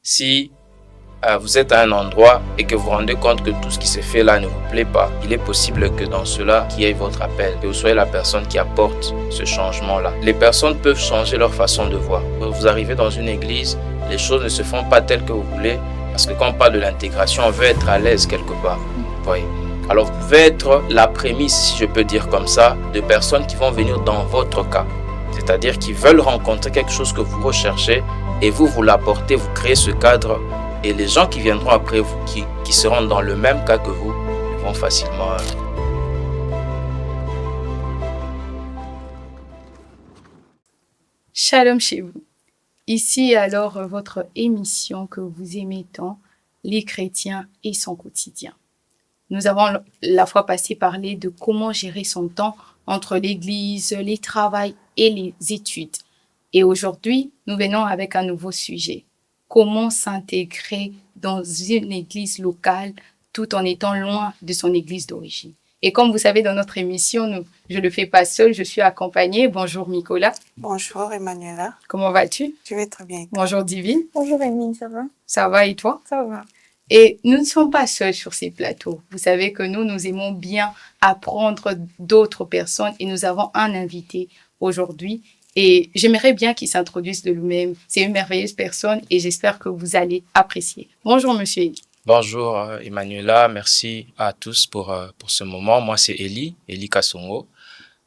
Si vous êtes à un endroit et que vous vous rendez compte que tout ce qui se fait là ne vous plaît pas, il est possible que dans cela, qu'il y ait votre appel, que vous soyez la personne qui apporte ce changement-là. Les personnes peuvent changer leur façon de voir. Quand vous arrivez dans une église, les choses ne se font pas telles que vous voulez, parce que quand on parle de l'intégration, on veut être à l'aise quelque part. Oui. Alors vous pouvez être la prémisse, si je peux dire comme ça, de personnes qui vont venir dans votre cas. C'est-à-dire qui veulent rencontrer quelque chose que vous recherchez et vous l'apportez, vous créez ce cadre. Et les gens qui viendront après vous, qui seront dans le même cas que vous, vont facilement... Shalom chez vous. Ici alors votre émission que vous aimez tant, les chrétiens et son quotidien. Nous avons la fois passée parlé de comment gérer son temps entre l'église, les travails et les études. Et aujourd'hui, nous venons avec un nouveau sujet. Comment s'intégrer dans une église locale tout en étant loin de son église d'origine. Et comme vous savez, dans notre émission, je ne le fais pas seule, je suis accompagnée. Bonjour Nicolas. Bonjour Emmanuela. Comment vas-tu? Je vais très bien. Bonjour Divine. Bonjour Amy, ça va? Ça va et toi? Ça va. Et nous ne sommes pas seuls sur ces plateaux. Vous savez que nous aimons bien apprendre d'autres personnes et nous avons un invité aujourd'hui. Et j'aimerais bien qu'il s'introduise de lui-même. C'est une merveilleuse personne et j'espère que vous allez apprécier. Bonjour, monsieur Eli. Bonjour Emmanuela, merci à tous pour ce moment. Moi, c'est Eli Kassongo.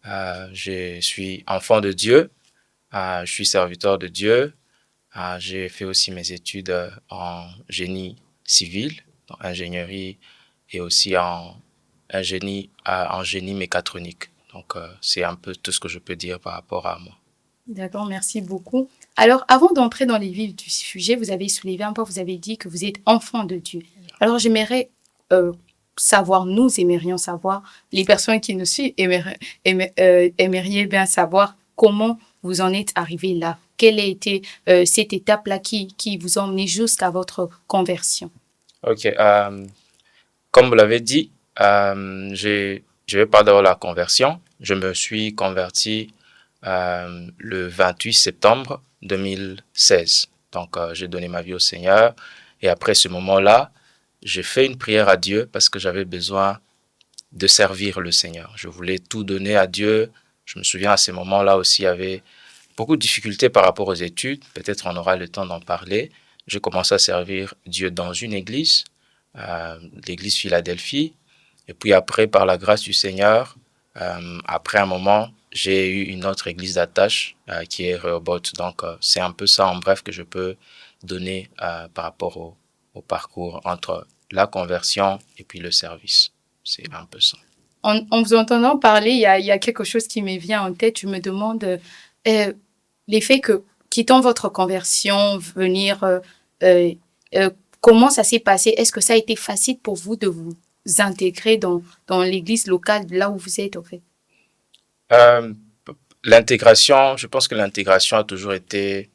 Je suis enfant de Dieu, je suis serviteur de Dieu. J'ai fait aussi mes études en génie civil, en ingénierie et aussi en génie mécatronique. Donc, c'est un peu tout ce que je peux dire par rapport à moi. D'accord, merci beaucoup. Alors, avant d'entrer dans les vifs du sujet, vous avez soulevé un point, vous avez dit que vous êtes enfant de Dieu. Alors, j'aimerais savoir, nous aimerions savoir, les personnes qui nous suivent aimeriez bien savoir comment vous en êtes arrivé là. Quelle a été cette étape-là qui vous a emmené jusqu'à votre conversion? Ok, comme vous l'avez dit, je vais parler de la conversion. Je me suis converti le 28 septembre 2016. Donc, j'ai donné ma vie au Seigneur. Et après ce moment-là, j'ai fait une prière à Dieu parce que j'avais besoin de servir le Seigneur. Je voulais tout donner à Dieu. Je me souviens à ce moment-là aussi, il y avait beaucoup de difficultés par rapport aux études. Peut-être on aura le temps d'en parler. J'ai commencé à servir Dieu dans une église, l'église Philadelphie. Et puis après, par la grâce du Seigneur, après un moment, j'ai eu une autre église d'attache qui est Rehoboth. Donc, c'est un peu ça en bref que je peux donner par rapport au parcours entre la conversion et puis le service. C'est un peu ça. En vous entendant parler, il y a quelque chose qui me vient en tête. Je me demande l'effet que, quittant votre conversion, venir, comment ça s'est passé? Est-ce que ça a été facile pour vous de vous intégrer dans l'église locale, là où vous êtes, en fait? L'intégration, je pense que l'intégration a toujours été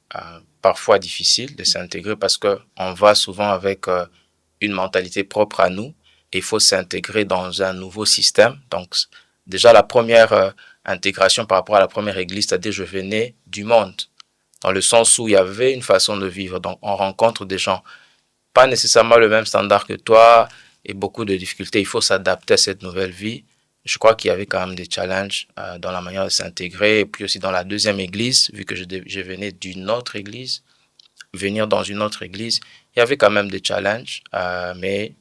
parfois difficile de s'intégrer parce qu'on va souvent avec une mentalité propre à nous et il faut s'intégrer dans un nouveau système. Donc, déjà, la première intégration par rapport à la première église, c'est-à-dire je venais du monde, dans le sens où il y avait une façon de vivre. Donc, on rencontre des gens, pas nécessairement le même standard que toi et beaucoup de difficultés. Il faut s'adapter à cette nouvelle vie. Je crois qu'il y avait quand même des challenges dans la manière de s'intégrer. Et puis aussi dans la deuxième église, vu que je venais d'une autre église, venir dans une autre église, il y avait quand même des challenges. Mais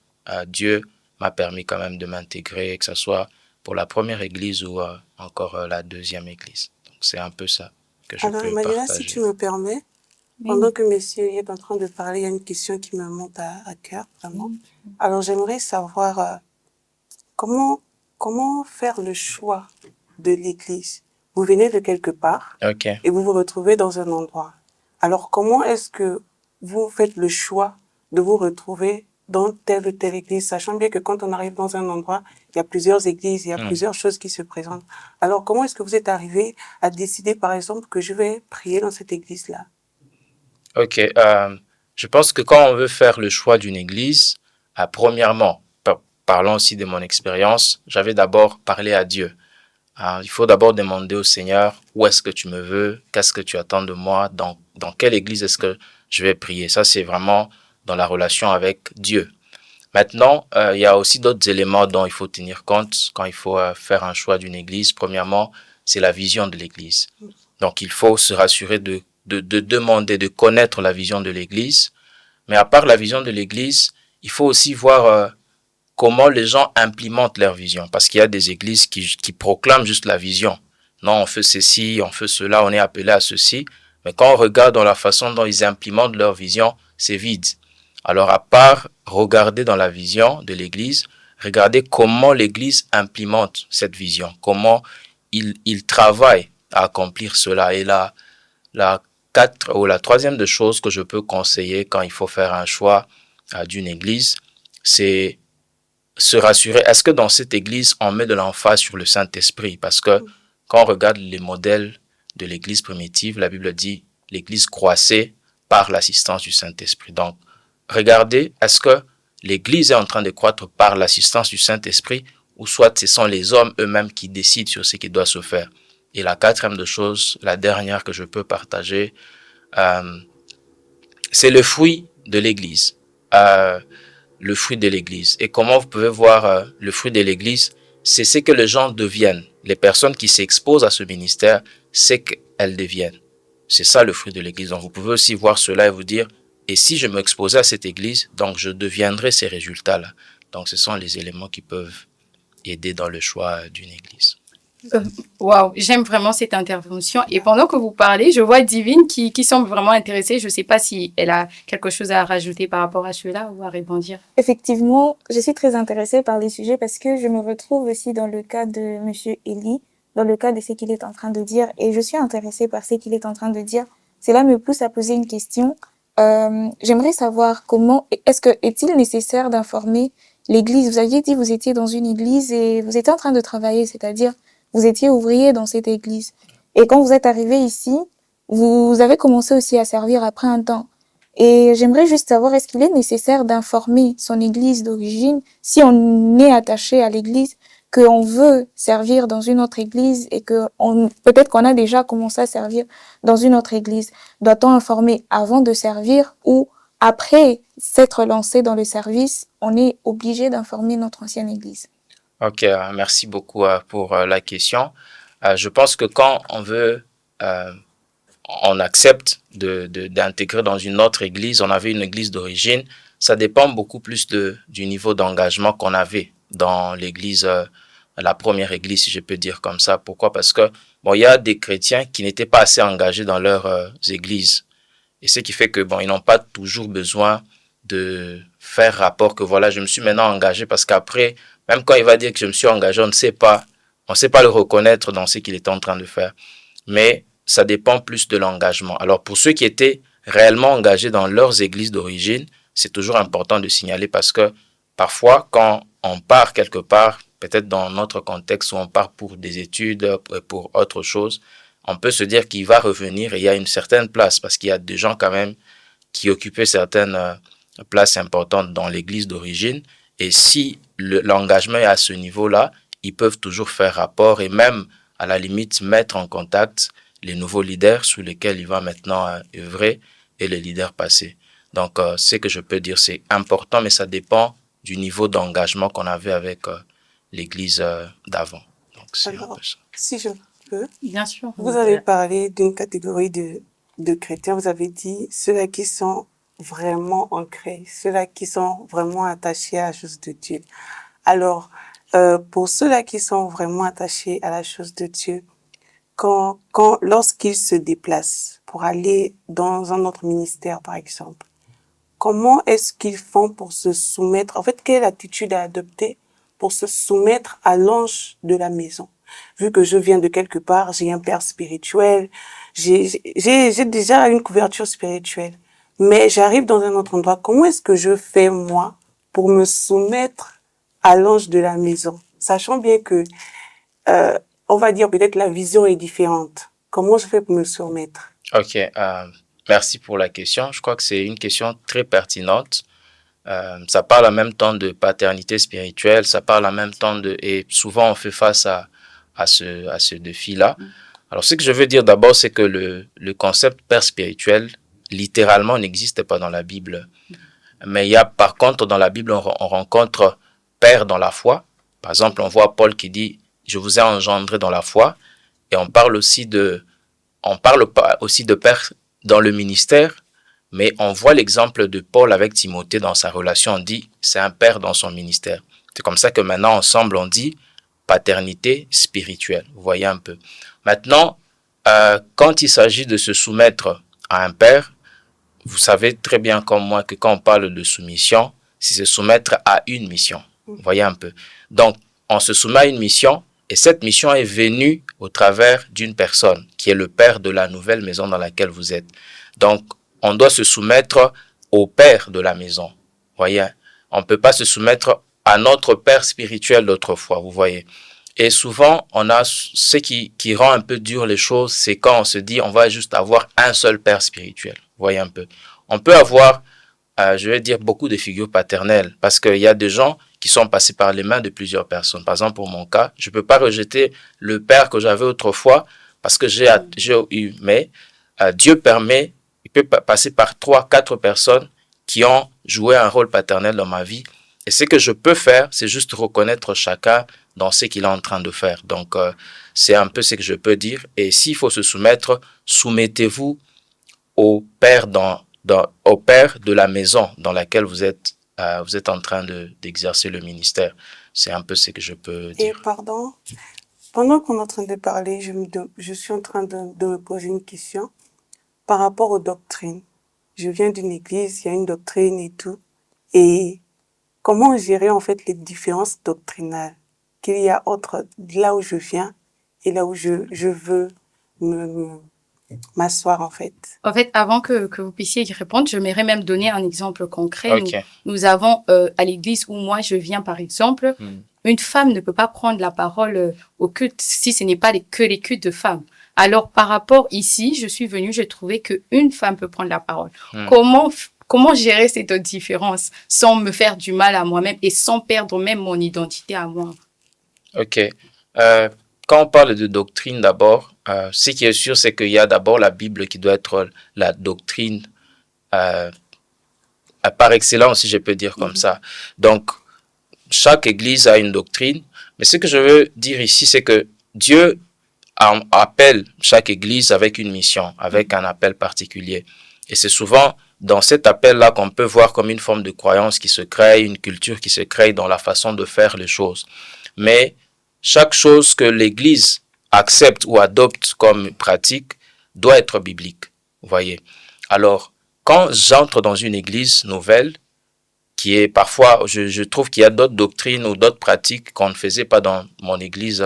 Dieu m'a permis quand même de m'intégrer, que ce soit pour la première église ou encore la deuxième église. Donc c'est un peu ça que je peux partager. Alors Emmanuela, si tu me permets, pendant que monsieur est en train de parler, il y a une question qui me monte à cœur, vraiment. Alors j'aimerais savoir comment faire le choix de l'église. Vous venez de quelque part et vous vous retrouvez dans un endroit. Alors comment est-ce que vous faites le choix de vous retrouver dans telle ou telle église, sachant bien que quand on arrive dans un endroit, il y a plusieurs églises, il y a plusieurs choses qui se présentent. Alors comment est-ce que vous êtes arrivé à décider, par exemple, que je vais prier dans cette église-là? Ok, je pense que quand on veut faire le choix d'une église, premièrement, parlons aussi de mon expérience, j'avais d'abord parlé à Dieu. Il faut d'abord demander au Seigneur, où est-ce que tu me veux, qu'est-ce que tu attends de moi, dans quelle église est-ce que je vais prier. Ça, c'est vraiment dans la relation avec Dieu. Maintenant, il y a aussi d'autres éléments dont il faut tenir compte quand il faut faire un choix d'une église. Premièrement, c'est la vision de l'église. Donc, il faut se rassurer de demander, de connaître la vision de l'église. Mais à part la vision de l'église, il faut aussi voir comment les gens implémentent leur vision. Parce qu'il y a des églises qui proclament juste la vision. Non, on fait ceci, on fait cela, on est appelé à ceci. Mais quand on regarde dans la façon dont ils implémentent leur vision, c'est vide. Alors, à part regarder dans la vision de l'église, regardez comment l'église implémente cette vision, comment il travaille à accomplir cela. Et la troisième des choses que je peux conseiller quand il faut faire un choix d'une église, c'est se rassurer, est-ce que dans cette église, on met de l'emphase sur le Saint-Esprit? Parce que quand on regarde les modèles de l'église primitive, la Bible dit l'église croissait par l'assistance du Saint-Esprit. Donc, regardez, est-ce que l'église est en train de croître par l'assistance du Saint-Esprit ou soit ce sont les hommes eux-mêmes qui décident sur ce qui doit se faire? Et la quatrième de choses, la dernière que je peux partager, c'est le fruit de l'église. Le fruit de l'église. Et comment vous pouvez voir le fruit de l'église? C'est ce que les gens deviennent. Les personnes qui s'exposent à ce ministère, c'est qu'elles deviennent. C'est ça le fruit de l'église. Donc vous pouvez aussi voir cela et vous dire, et si je m'exposais à cette église, donc je deviendrai ces résultats-là. Donc ce sont les éléments qui peuvent aider dans le choix d'une église. Wow, j'aime vraiment cette intervention. Et pendant que vous parlez, je vois Divine qui semble vraiment intéressée. Je ne sais pas si elle a quelque chose à rajouter par rapport à cela ou à rebondir. Effectivement, je suis très intéressée par les sujets parce que je me retrouve aussi dans le cas de Monsieur Eli, dans le cas de ce qu'il est en train de dire. Et je suis intéressée par ce qu'il est en train de dire. Cela me pousse à poser une question. J'aimerais savoir est-il nécessaire d'informer l'église? Vous aviez dit vous étiez dans une église et vous étiez en train de travailler, c'est-à-dire vous étiez ouvrier dans cette église. Et quand vous êtes arrivé ici, vous avez commencé aussi à servir après un temps. Et j'aimerais juste savoir, est-ce qu'il est nécessaire d'informer son église d'origine, si on est attaché à l'église, qu'on veut servir dans une autre église et peut-être qu'on a déjà commencé à servir dans une autre église. Doit-on informer avant de servir ou après s'être lancé dans le service, on est obligé d'informer notre ancienne église? Ok, merci beaucoup pour la question. Je pense que quand on accepte d'intégrer dans une autre église, on avait une église d'origine, ça dépend beaucoup plus du niveau d'engagement qu'on avait dans l'église, la première église, si je peux dire comme ça. Pourquoi? Parce que il y a des chrétiens qui n'étaient pas assez engagés dans leurs églises. Et ce qui fait que ils n'ont pas toujours besoin de faire rapport que voilà, je me suis maintenant engagé parce qu'après, même quand il va dire que je me suis engagé, on ne sait pas le reconnaître dans ce qu'il est en train de faire. Mais ça dépend plus de l'engagement. Alors, pour ceux qui étaient réellement engagés dans leurs églises d'origine, c'est toujours important de signaler parce que parfois, quand on part quelque part, peut-être dans notre contexte où on part pour des études, pour autre chose, on peut se dire qu'il va revenir et il y a une certaine place parce qu'il y a des gens quand même qui occupaient certaines places importantes dans l'église d'origine. Et si l'engagement est à ce niveau-là, ils peuvent toujours faire rapport et même, à la limite, mettre en contact les nouveaux leaders sous lesquels il va maintenant œuvrer et les leaders passés. Donc, ce que je peux dire, c'est important, mais ça dépend du niveau d'engagement qu'on avait avec l'église d'avant. Donc, c'est un peu ça. Si je peux. Bien sûr. Vous avez parlé d'une catégorie de chrétiens. Vous avez dit ceux-là qui sont vraiment ancrés, ceux-là qui sont vraiment attachés à la chose de Dieu. Alors, pour ceux-là qui sont vraiment attachés à la chose de Dieu, lorsqu'ils se déplacent pour aller dans un autre ministère, par exemple, comment est-ce qu'ils font pour se soumettre? En fait, quelle attitude à adopter pour se soumettre à l'ange de la maison? Vu que je viens de quelque part, j'ai un père spirituel, j'ai déjà une couverture spirituelle. Mais j'arrive dans un autre endroit. Comment est-ce que je fais, moi, pour me soumettre à l'ange de la maison? Sachant bien que, on va dire peut-être la vision est différente. Comment je fais pour me soumettre? Ok, merci pour la question. Je crois que c'est une question très pertinente. Ça parle en même temps de paternité spirituelle, ça parle en même temps et souvent on fait face à ce défi-là. Alors, ce que je veux dire d'abord, c'est que le concept père spirituel littéralement n'existe pas dans la Bible. Mais il y a par contre dans la Bible, on rencontre père dans la foi. Par exemple, on voit Paul qui dit « Je vous ai engendré dans la foi ». Et on parle aussi de père dans le ministère. Mais on voit l'exemple de Paul avec Timothée dans sa relation. On dit « C'est un père dans son ministère ». C'est comme ça que maintenant, ensemble, on dit « paternité spirituelle ». Vous voyez un peu. Maintenant, quand il s'agit de se soumettre à un père, vous savez très bien comme moi que quand on parle de soumission, c'est se soumettre à une mission. Vous voyez un peu. Donc, on se soumet à une mission et cette mission est venue au travers d'une personne qui est le père de la nouvelle maison dans laquelle vous êtes. Donc, on doit se soumettre au père de la maison. Vous voyez, on ne peut pas se soumettre à notre père spirituel d'autrefois, vous voyez. Et souvent, on a ce qui rend un peu dur les choses, c'est quand on se dit on va juste avoir un seul père spirituel. Vous voyez un peu. On peut avoir, je vais dire, beaucoup de figures paternelles parce qu'il y a des gens qui sont passés par les mains de plusieurs personnes. Par exemple, pour mon cas, je ne peux pas rejeter le père que j'avais autrefois parce que j'ai eu, mais Dieu permet, il peut passer par 3, 4 personnes qui ont joué un rôle paternel dans ma vie. Et ce que je peux faire, c'est juste reconnaître chacun dans ce qu'il est en train de faire. Donc, c'est un peu ce que je peux dire. Et s'il faut se soumettre, soumettez-vous au père au père de la maison dans laquelle vous êtes en train d'exercer le ministère. C'est un peu ce que je peux dire. Et pardon, pendant qu'on est en train de parler, je suis en train de me poser une question par rapport aux doctrines. Je viens d'une église, il y a une doctrine et tout. Et comment gérer en fait les différences doctrinales qu'il y a entre là où je viens et là où je veux m'asseoir en fait. En fait, avant que vous puissiez y répondre, j'aimerais même donner un exemple concret. Okay. Nous avons à l'église où moi je viens par exemple, une femme ne peut pas prendre la parole au culte si ce n'est pas que les cultes de femmes. Alors par rapport ici, je suis venue, j'ai trouvé qu'une femme peut prendre la parole. Comment gérer cette différence sans me faire du mal à moi-même et sans perdre même mon identité à moi? Ok. Quand on parle de doctrine d'abord, ce qui est sûr, c'est qu'il y a d'abord la Bible qui doit être la doctrine par excellence, si je peux dire comme ça. Donc, chaque église a une doctrine. Mais ce que je veux dire ici, c'est que Dieu appelle chaque église avec une mission, avec un appel particulier. Et c'est souvent dans cet appel-là qu'on peut voir comme une forme de croyance qui se crée, une culture qui se crée dans la façon de faire les choses. Mais chaque chose que l'Église accepte ou adopte comme pratique doit être biblique. Vous voyez. Alors, quand j'entre dans une église nouvelle, qui est parfois, je trouve qu'il y a d'autres doctrines ou d'autres pratiques qu'on ne faisait pas dans mon église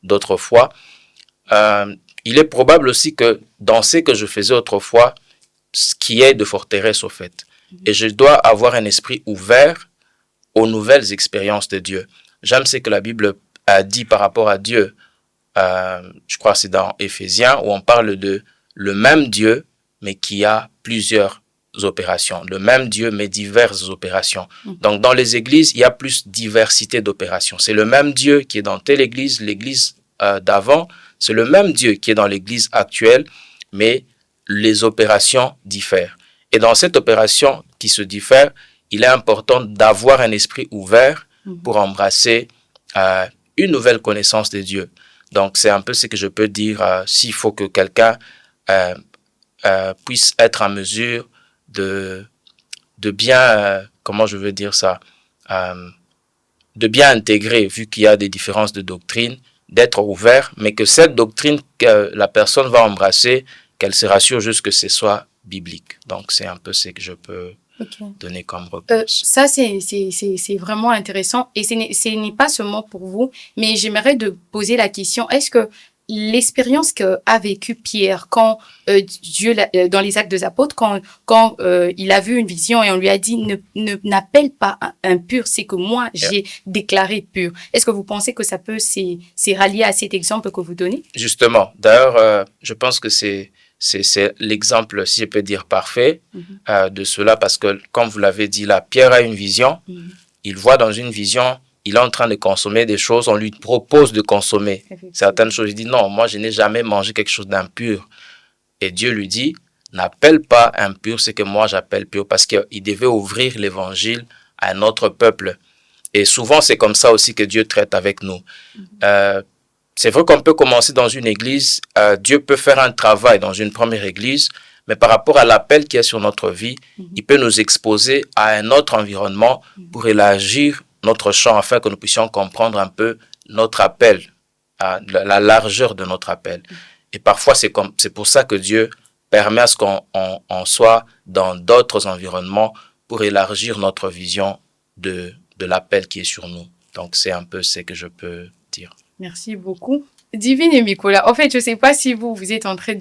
d'autrefois, il est probable aussi que dans ce que je faisais autrefois, ce qui est de forteresse au fait. Et je dois avoir un esprit ouvert aux nouvelles expériences de Dieu. J'aime ce que la Bible a dit par rapport à Dieu. Je crois que c'est dans Éphésiens où on parle de le même Dieu, mais qui a plusieurs opérations. Le même Dieu, mais diverses opérations. Donc, dans les églises, il y a plus diversité d'opérations. C'est le même Dieu qui est dans telle église, l'église d'avant. C'est le même Dieu qui est dans l'église actuelle, mais les opérations diffèrent. Et dans cette opération qui se diffère, il est important d'avoir un esprit ouvert pour embrasser une nouvelle connaissance de Dieu. Donc, c'est un peu ce que je peux dire s'il faut que quelqu'un puisse être en mesure de bien, comment je veux dire ça, de bien intégrer, vu qu'il y a des différences de doctrine, d'être ouvert, mais que cette doctrine que la personne va embrasser, qu'elle se rassure juste que ce soit biblique. Donc, c'est un peu ce que je peux donner comme réponse. Ça, c'est vraiment intéressant. Et ce n'est pas seulement pour vous, mais j'aimerais de poser la question, est-ce que l'expérience qu'a vécu Pierre quand Dieu, dans les Actes des Apôtres, quand il a vu une vision et on lui a dit n'appelle pas impur, c'est que moi j'ai déclaré pur. Est-ce que vous pensez que ça peut s'est rallié à cet exemple que vous donnez? Justement. D'ailleurs, je pense que c'est l'exemple, si je peux dire, parfait de cela, parce que, comme vous l'avez dit là, Pierre a une vision, il voit dans une vision, il est en train de consommer des choses, on lui propose de consommer certaines choses. Il dit non, moi je n'ai jamais mangé quelque chose d'impur. Et Dieu lui dit, n'appelle pas impur ce que moi j'appelle pur, parce qu'il devait ouvrir l'évangile à un autre peuple. Et souvent, c'est comme ça aussi que Dieu traite avec nous. C'est vrai qu'on peut commencer dans une église, Dieu peut faire un travail dans une première église, mais par rapport à l'appel qui est sur notre vie, il peut nous exposer à un autre environnement pour élargir notre champ afin que nous puissions comprendre un peu notre appel, la largeur de notre appel. Et parfois, c'est pour ça que Dieu permet à ce qu'on soit dans d'autres environnements pour élargir notre vision de l'appel qui est sur nous. Donc, c'est un peu ce que je peux dire. Merci beaucoup. Divine et Mikola, en fait, je ne sais pas si vous êtes en train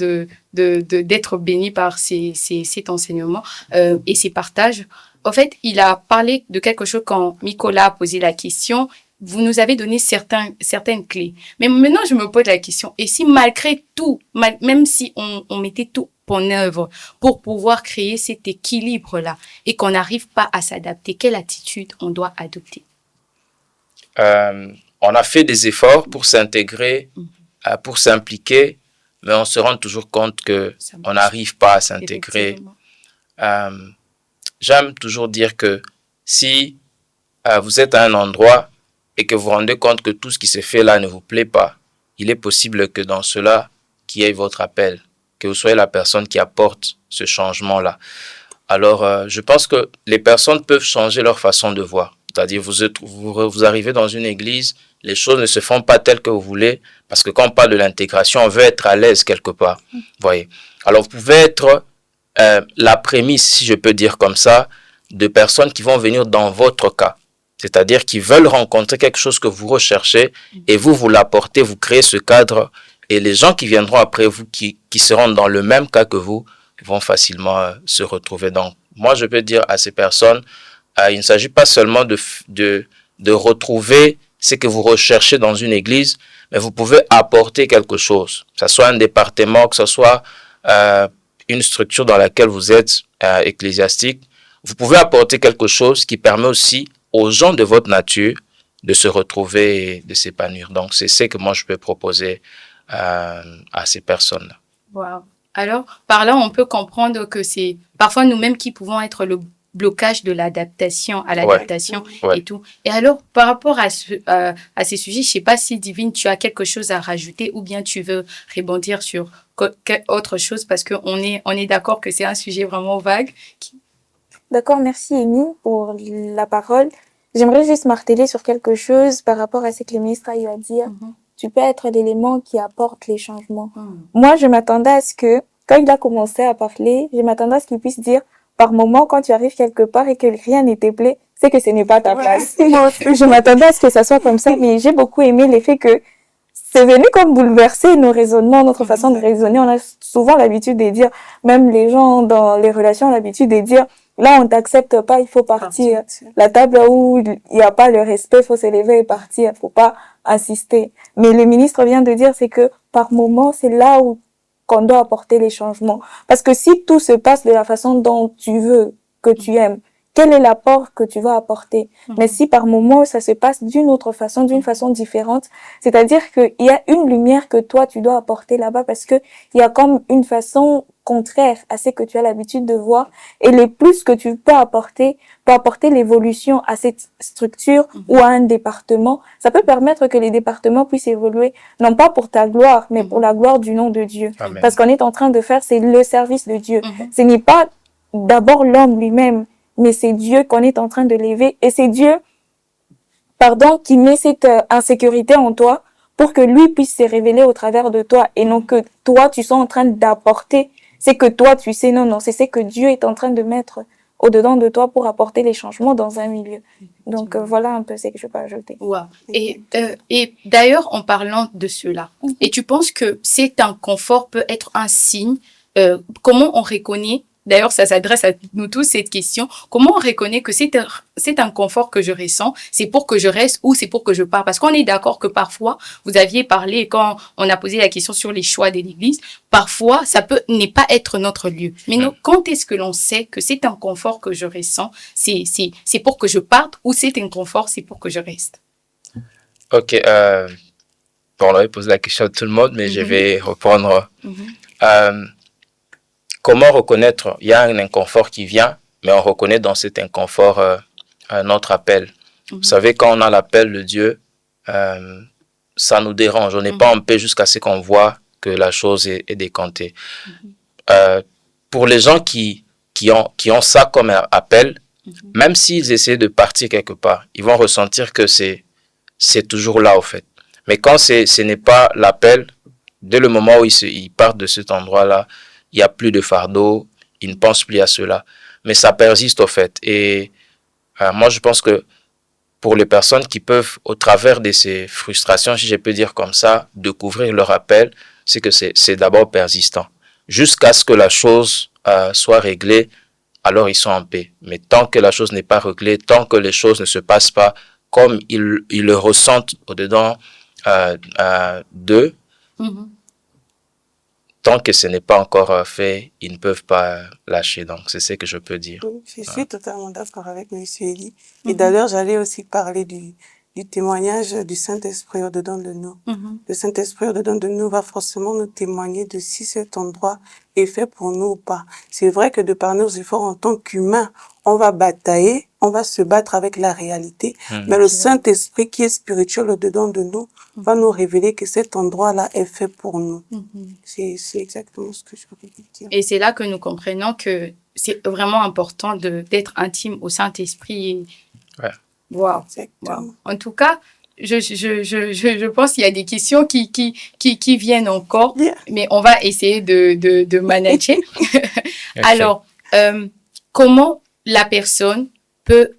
d'être béni par cet enseignement et ces partages. En fait, il a parlé de quelque chose quand Mikola a posé la question. Vous nous avez donné certaines clés. Mais maintenant, je me pose la question. Et si malgré tout, même si on mettait tout en œuvre pour pouvoir créer cet équilibre-là et qu'on n'arrive pas à s'adapter, quelle attitude on doit adopter? On a fait des efforts pour s'intégrer, pour s'impliquer, mais on se rend toujours compte qu'on n'arrive pas à s'intégrer. J'aime toujours dire que si vous êtes à un endroit et que vous vous rendez compte que tout ce qui se fait là ne vous plaît pas, il est possible que dans cela, qu'il y ait votre appel, que vous soyez la personne qui apporte ce changement-là. Alors, je pense que les personnes peuvent changer leur façon de voir. C'est-à-dire, vous arrivez dans une église, les choses ne se font pas telles que vous voulez, parce que quand on parle de l'intégration, on veut être à l'aise quelque part. Voyez. Alors, vous pouvez être la prémisse, si je peux dire comme ça, de personnes qui vont venir dans votre cas. C'est-à-dire qui veulent rencontrer quelque chose que vous recherchez et vous l'apportez, vous créez ce cadre. Et les gens qui viendront après vous, qui seront dans le même cas que vous, vont facilement se retrouver. Donc, moi, je peux dire à ces personnes, il ne s'agit pas seulement de retrouver ce que vous recherchez dans une église, mais vous pouvez apporter quelque chose. Que ce soit un département, que ce soit une structure dans laquelle vous êtes ecclésiastique. Vous pouvez apporter quelque chose qui permet aussi aux gens de votre nature de se retrouver et de s'épanouir. Donc, c'est ce que moi, je peux proposer à ces personnes-là. Wow. Alors, par là, on peut comprendre que c'est parfois nous-mêmes qui pouvons être le blocage de l'adaptation et tout. Et alors, par rapport à ces sujets, je ne sais pas si Divine, tu as quelque chose à rajouter ou bien tu veux rebondir sur autre chose parce qu'on est d'accord que c'est un sujet vraiment vague. D'accord, merci Amy pour la parole. J'aimerais juste marteler sur quelque chose par rapport à ce que le ministre a eu à dire. Tu peux être l'élément qui apporte les changements. Moi, je m'attendais à ce que, quand il a commencé à parler, je m'attendais à ce qu'il puisse dire, par moment, quand tu arrives quelque part et que rien ne te plaît, c'est que ce n'est pas ta place. Je m'attendais à ce que ça soit comme ça, mais j'ai beaucoup aimé l'effet que c'est venu comme bouleverser nos raisonnements, notre façon de raisonner. On a souvent l'habitude de dire, même les gens dans les relations ont l'habitude de dire, là, on t'accepte pas, il faut partir. La table où il n'y a pas le respect, il faut se lever et partir, il faut pas insister. Mais le ministre vient de dire, c'est que par moment, c'est là où qu'on doit apporter les changements. Parce que si tout se passe de la façon dont tu veux, que tu aimes, quel est l'apport que tu vas apporter? Mais si par moment, ça se passe d'une autre façon, d'une façon différente, c'est-à-dire qu'il y a une lumière que toi, tu dois apporter là-bas parce que il y a comme une façon contraire à ce que tu as l'habitude de voir. Et le plus que tu peux apporter l'évolution à cette structure ou à un département, ça peut permettre que les départements puissent évoluer, non pas pour ta gloire, mais pour la gloire du nom de Dieu. Amen. Parce qu'on est en train de faire, c'est le service de Dieu. Ce n'est pas d'abord l'homme lui-même, mais c'est Dieu qu'on est en train de lever. Et c'est Dieu, qui met cette insécurité en toi pour que lui puisse se révéler au travers de toi et non que toi, tu sois en train d'apporter c'est que toi, tu sais, non, c'est ce que Dieu est en train de mettre au-dedans de toi pour apporter les changements dans un milieu. Donc, voilà un peu ce que je peux ajouter. Wow. Et d'ailleurs, en parlant de cela, et tu penses que cet inconfort peut être un signe, comment on reconnaît, d'ailleurs, ça s'adresse à nous tous, cette question, comment on reconnaît que c'est inconfort que je ressens, c'est pour que je reste ou c'est pour que je pars? Parce qu'on est d'accord que parfois, vous aviez parlé, quand on a posé la question sur les choix de l'Église, parfois, ça peut ne pas être notre lieu. Mais quand est-ce que l'on sait que cet inconfort que je ressens, c'est pour que je parte ou cet inconfort, c'est pour que je reste? Ok, on avait posé la question à tout le monde, mais je vais reprendre. comment reconnaître? Il y a un inconfort qui vient, mais on reconnaît dans cet inconfort notre appel. Vous savez, quand on a l'appel de Dieu, ça nous dérange. On n'est pas en paix jusqu'à ce qu'on voit que la chose est décantée. Pour les gens qui ont ça comme appel, même s'ils essaient de partir quelque part, ils vont ressentir que c'est toujours là, au fait. Mais quand ce n'est pas l'appel, dès le moment où ils partent de cet endroit-là, il n'y a plus de fardeau, ils ne pensent plus à cela. Mais ça persiste, au fait. Et moi, je pense que pour les personnes qui peuvent, au travers de ces frustrations, si je peux dire comme ça, découvrir leur appel, c'est que c'est d'abord persistant. Jusqu'à ce que la chose soit réglée, alors ils sont en paix. Mais tant que la chose n'est pas réglée, tant que les choses ne se passent pas comme ils le ressentent au-dedans d'eux, tant que ce n'est pas encore fait, ils ne peuvent pas lâcher. Donc, c'est ce que je peux dire. Je suis totalement d'accord avec M. Elie. Et d'ailleurs, j'allais aussi parler du témoignage du Saint-Esprit au-dedans de nous. Le Saint-Esprit au-dedans de nous va forcément nous témoigner de si cet endroit est fait pour nous ou pas. C'est vrai que de par nos efforts en tant qu'humains, on va batailler, on va se battre avec la réalité, mais le Saint-Esprit qui est spirituel au-dedans de nous va nous révéler que cet endroit-là est fait pour nous. C'est exactement ce que je voulais dire. Et c'est là que nous comprenons que c'est vraiment important d'être intime au Saint-Esprit. Ouais. Wow. En tout cas, je pense qu'il y a des questions qui viennent encore, mais on va essayer de manager. Alors, comment la personne peut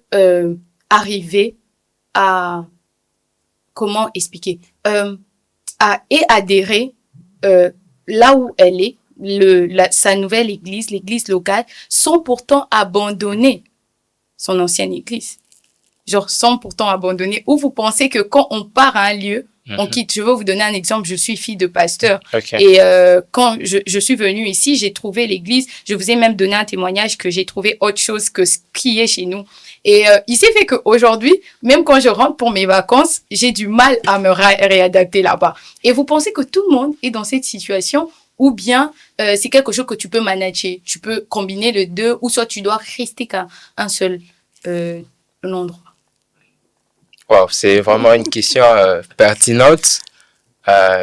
arriver à, comment expliquer, à adhérer là où elle est, sa nouvelle église, l'église locale, sans pourtant abandonner son ancienne église? Genre, sans pourtant abandonner. Ou vous pensez que quand on part à un lieu, on quitte. Je vais vous donner un exemple. Je suis fille de pasteur. Et quand je suis venue ici, j'ai trouvé l'église. Je vous ai même donné un témoignage que j'ai trouvé autre chose que ce qui est chez nous. Et il s'est fait qu'aujourd'hui, même quand je rentre pour mes vacances, j'ai du mal à me réadapter là-bas. Et vous pensez que tout le monde est dans cette situation, ou bien c'est quelque chose que tu peux manager. Tu peux combiner les deux, ou soit tu dois rester qu'à un seul endroit. Wow, c'est vraiment une question pertinente,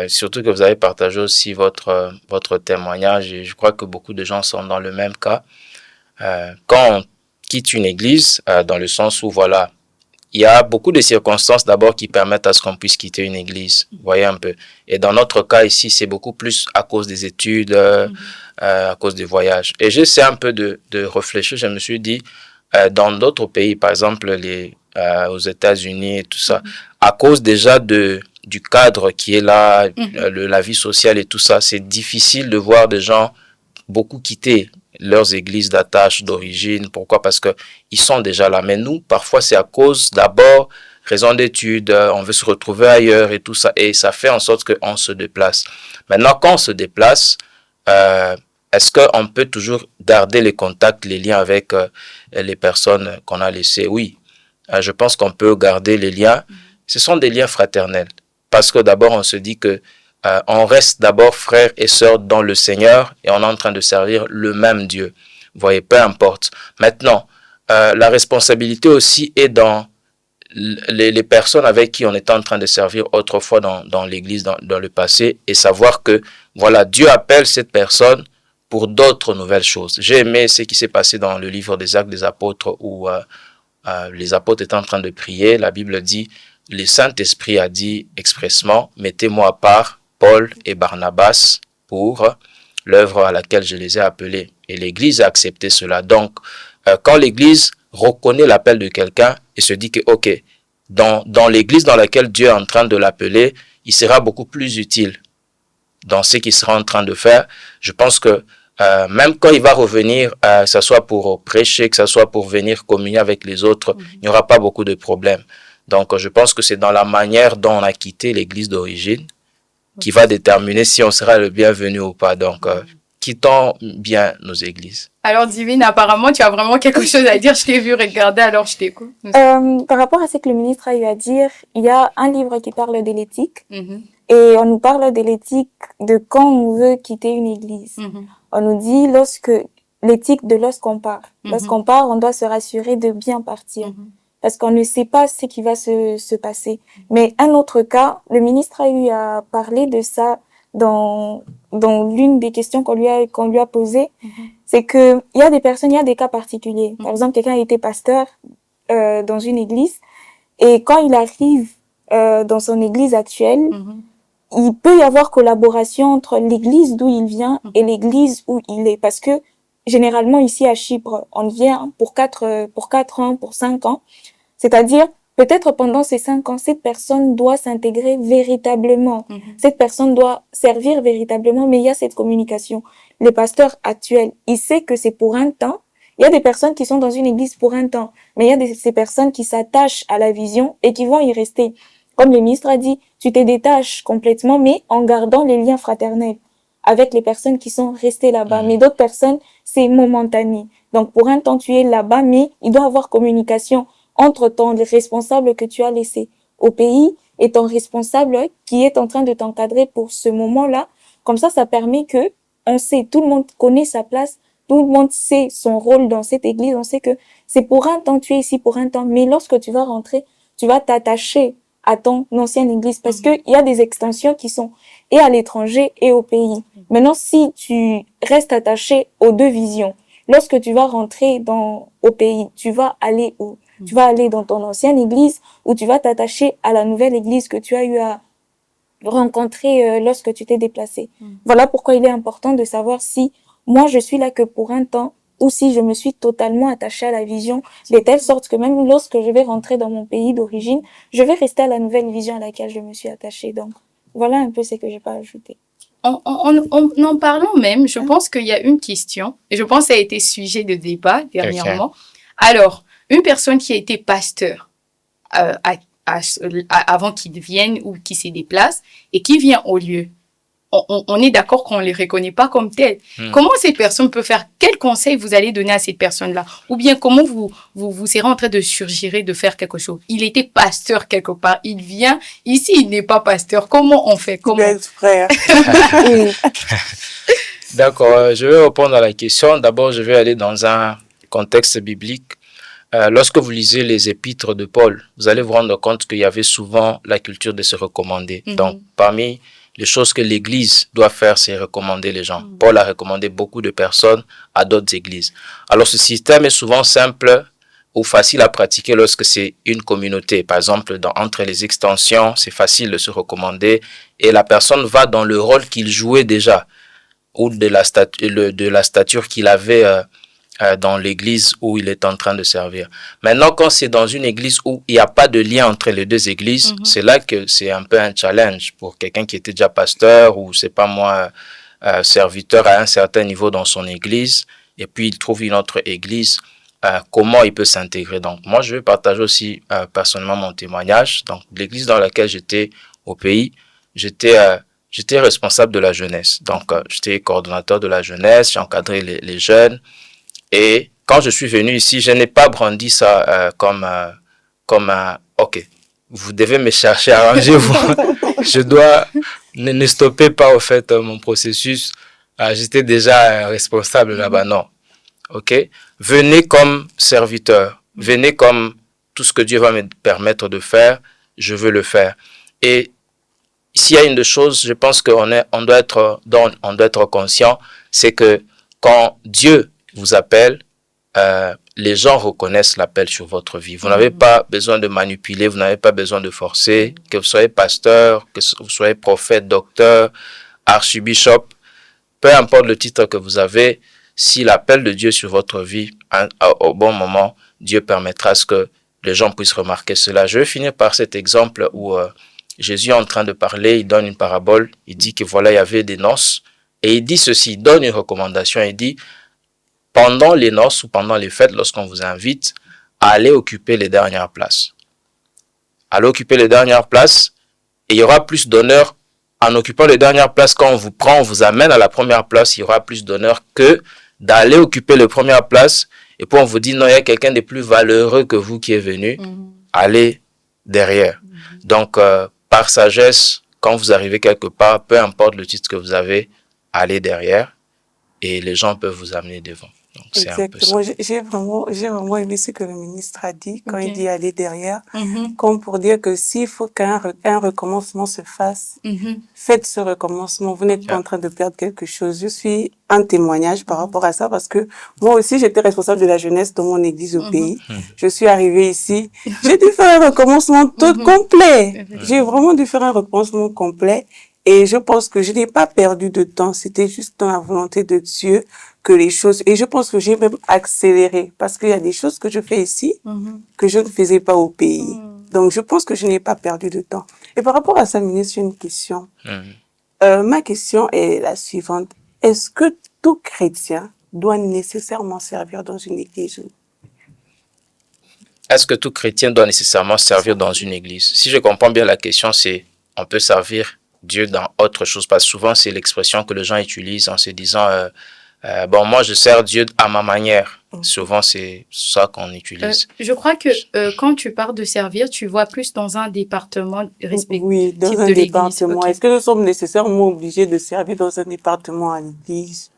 surtout que vous avez partagé aussi votre témoignage, et je crois que beaucoup de gens sont dans le même cas. Quand on quitte une église, dans le sens où, voilà, il y a beaucoup de circonstances d'abord qui permettent à ce qu'on puisse quitter une église, vous voyez un peu. Et dans notre cas ici, c'est beaucoup plus à cause des études, à cause des voyages. Et j'essaie un peu de réfléchir, je me suis dit, dans d'autres pays, par exemple aux États-Unis et tout ça, à cause déjà du cadre qui est là, la vie sociale et tout ça, c'est difficile de voir des gens beaucoup quitter leurs églises d'attache, d'origine. Pourquoi? Parce que ils sont déjà là. Mais nous, parfois, c'est à cause d'abord, raison d'études, on veut se retrouver ailleurs et tout ça, et ça fait en sorte qu'on se déplace. Maintenant, quand on se déplace, est-ce qu'on peut toujours garder les contacts, les liens avec les personnes qu'on a laissées? Oui. Je pense qu'on peut garder les liens. Ce sont des liens fraternels. Parce que d'abord, on se dit que on reste d'abord frères et sœurs dans le Seigneur et on est en train de servir le même Dieu. Vous voyez, peu importe. Maintenant, la responsabilité aussi est dans les personnes avec qui on était en train de servir autrefois dans l'église, dans le passé, et savoir que, voilà, Dieu appelle cette personne pour d'autres nouvelles choses. J'ai aimé ce qui s'est passé dans le livre des Actes des Apôtres où les apôtres étaient en train de prier. La Bible dit, le Saint-Esprit a dit expressement, mettez-moi à part Paul et Barnabas pour l'œuvre à laquelle je les ai appelés. Et l'Église a accepté cela. Donc, quand l'Église reconnaît l'appel de quelqu'un et se dit que, ok, dans l'Église dans laquelle Dieu est en train de l'appeler, il sera beaucoup plus utile dans ce qu'il sera en train de faire. Je pense que même quand il va revenir, que ce soit pour prêcher, que ce soit pour venir communier avec les autres, il n'y aura pas beaucoup de problèmes. Donc, je pense que c'est dans la manière dont on a quitté l'église d'origine qui va déterminer si on sera le bienvenu ou pas. Donc, quittons bien nos églises. Alors, Divine, apparemment, tu as vraiment quelque chose à dire. Je t'ai vu regarder, alors je t'écoute. Par rapport à ce que le ministre a eu à dire, il y a un livre qui parle de l'éthique. Et on nous parle de l'éthique de quand on veut quitter une église. on nous dit l'éthique de lorsqu'on part. Lorsqu'on part, on doit se rassurer de bien partir. Parce qu'on ne sait pas ce qui va se passer. Mais un autre cas, le ministre a eu à parler de ça dans l'une des questions qu'on lui a posées. C'est que il y a des personnes, il y a des cas particuliers. Par exemple, quelqu'un a été pasteur dans une église et quand il arrive dans son église actuelle, il peut y avoir collaboration entre l'église d'où il vient et l'église où il est. Parce que généralement ici à Chypre, on vient pour 4 ans, pour 5 ans. C'est-à-dire, peut-être pendant ces 5 ans, cette personne doit s'intégrer véritablement. Cette personne doit servir véritablement, mais il y a cette communication. Les pasteurs actuels, ils savent que c'est pour un temps. Il y a des personnes qui sont dans une église pour un temps, mais il y a ces personnes qui s'attachent à la vision et qui vont y rester. Comme le ministre a dit, tu te détaches complètement, mais en gardant les liens fraternels avec les personnes qui sont restées là-bas. Mais d'autres personnes, c'est momentané. Donc, pour un temps, tu es là-bas, mais il doit y avoir communication entre ton responsable que tu as laissé au pays et ton responsable qui est en train de t'encadrer pour ce moment-là. Comme ça permet que on sait, tout le monde connaît sa place, tout le monde sait son rôle dans cette église. On sait que c'est pour un temps, tu es ici pour un temps, mais lorsque tu vas rentrer, tu vas t'attacher à ton ancienne église parce que il y a des extensions qui sont et à l'étranger et au pays. Maintenant, si tu restes attaché aux deux visions, lorsque tu vas rentrer au pays, tu vas aller où? Tu vas aller dans ton ancienne église ou tu vas t'attacher à la nouvelle église que tu as eu à rencontrer lorsque tu t'es déplacé. Voilà pourquoi il est important de savoir si moi je suis là que pour un temps ou si je me suis totalement attachée à la vision de telle sorte que même lorsque je vais rentrer dans mon pays d'origine, je vais rester à la nouvelle vision à laquelle je me suis attachée. Donc, voilà un peu ce que j'ai pas ajouté. En parlant même, je pense qu'il y a une question, et je pense que ça a été sujet de débat dernièrement. Okay. Alors, une personne qui a été pasteur avant qu'il vienne ou qui se déplace et qui vient au lieu, on est d'accord qu'on ne les reconnaît pas comme tels. Comment cette personne peut faire? Quel conseil vous allez donner à cette personne-là? Ou bien comment vous serez en train de surgir de faire quelque chose? Il était pasteur quelque part, il vient, ici il n'est pas pasteur. Comment on fait? Comment? Frère. D'accord, je vais répondre à la question. D'abord, je vais aller dans un contexte biblique. Lorsque vous lisez les épîtres de Paul, vous allez vous rendre compte qu'il y avait souvent la culture de se recommander. Donc, parmi les choses que l'Église doit faire, c'est recommander les gens. Paul a recommandé beaucoup de personnes à d'autres églises. Alors, ce système est souvent simple ou facile à pratiquer lorsque c'est une communauté. Par exemple, entre les extensions, c'est facile de se recommander et la personne va dans le rôle qu'il jouait déjà ou de la stature qu'il avait dans l'église où il est en train de servir. Maintenant, quand c'est dans une église où il n'y a pas de lien entre les deux églises, c'est là que c'est un peu un challenge pour quelqu'un qui était déjà pasteur ou, c'est pas moi, serviteur à un certain niveau dans son église, et puis il trouve une autre église, comment il peut s'intégrer. Donc, moi, je vais partager aussi personnellement mon témoignage. Donc, l'église dans laquelle j'étais au pays, j'étais responsable de la jeunesse. Donc, j'étais coordonnateur de la jeunesse, j'ai encadré les jeunes. Et quand je suis venu ici, je n'ai pas brandi ça comme ok, vous devez me chercher, arrangez-vous. Je dois, ne stoppez pas au fait mon processus. J'étais déjà responsable là-bas, non. Ok, venez comme serviteur, venez comme tout ce que Dieu va me permettre de faire, je veux le faire. Et s'il y a une des choses, je pense on doit être conscient, c'est que quand Dieu vous appelle, les gens reconnaissent l'appel sur votre vie. Vous n'avez pas besoin de manipuler, vous n'avez pas besoin de forcer, que vous soyez pasteur, que vous soyez prophète, docteur, archibishop, peu importe le titre que vous avez, si l'appel de Dieu sur votre vie, au bon moment, Dieu permettra à ce que les gens puissent remarquer cela. Je vais finir par cet exemple où Jésus est en train de parler, il donne une parabole, il dit que voilà, il y avait des noces, et il dit ceci, il donne une recommandation, il dit, pendant les noces ou pendant les fêtes, lorsqu'on vous invite, allez occuper les dernières places. Allez occuper les dernières places et il y aura plus d'honneur en occupant les dernières places. Quand on vous prend, on vous amène à la première place, il y aura plus d'honneur que d'aller occuper les premières places et puis on vous dit non, il y a quelqu'un de plus valeureux que vous qui est venu, allez derrière. Donc, par sagesse, quand vous arrivez quelque part, peu importe le titre que vous avez, allez derrière. et les gens peuvent vous amener devant. Donc, c'est exactement. Un peu ça. J'ai vraiment aimé ce que le ministre a dit quand il dit aller derrière, comme pour dire que s'il faut qu'un recommencement se fasse, faites ce recommencement. Vous n'êtes pas en train de perdre quelque chose. Je suis un témoignage par rapport à ça parce que moi aussi, j'étais responsable de la jeunesse dans mon église au pays. Je suis arrivée ici. J'ai dû faire un recommencement tout complet. J'ai vraiment dû faire un recommencement complet. Et je pense que je n'ai pas perdu de temps. C'était juste dans la volonté de Dieu que les choses... Et je pense que j'ai même accéléré parce qu'il y a des choses que je fais ici que je ne faisais pas au pays. Donc, je pense que je n'ai pas perdu de temps. Et par rapport à ça, ministre, j'ai une question. Ma question est la suivante. Est-ce que tout chrétien doit nécessairement servir dans une église? Est-ce que tout chrétien doit nécessairement servir dans une église? Si je comprends bien la question, c'est on peut servir Dieu dans autre chose, parce que souvent c'est l'expression que les gens utilisent en se disant bon, moi je sers Dieu à ma manière. Souvent c'est ça qu'on utilise. Je crois que quand tu parles de servir, tu vois plus dans un département respectif. Oui, dans un département. Est-ce que nous sommes nécessairement obligés de servir dans un département à l'église?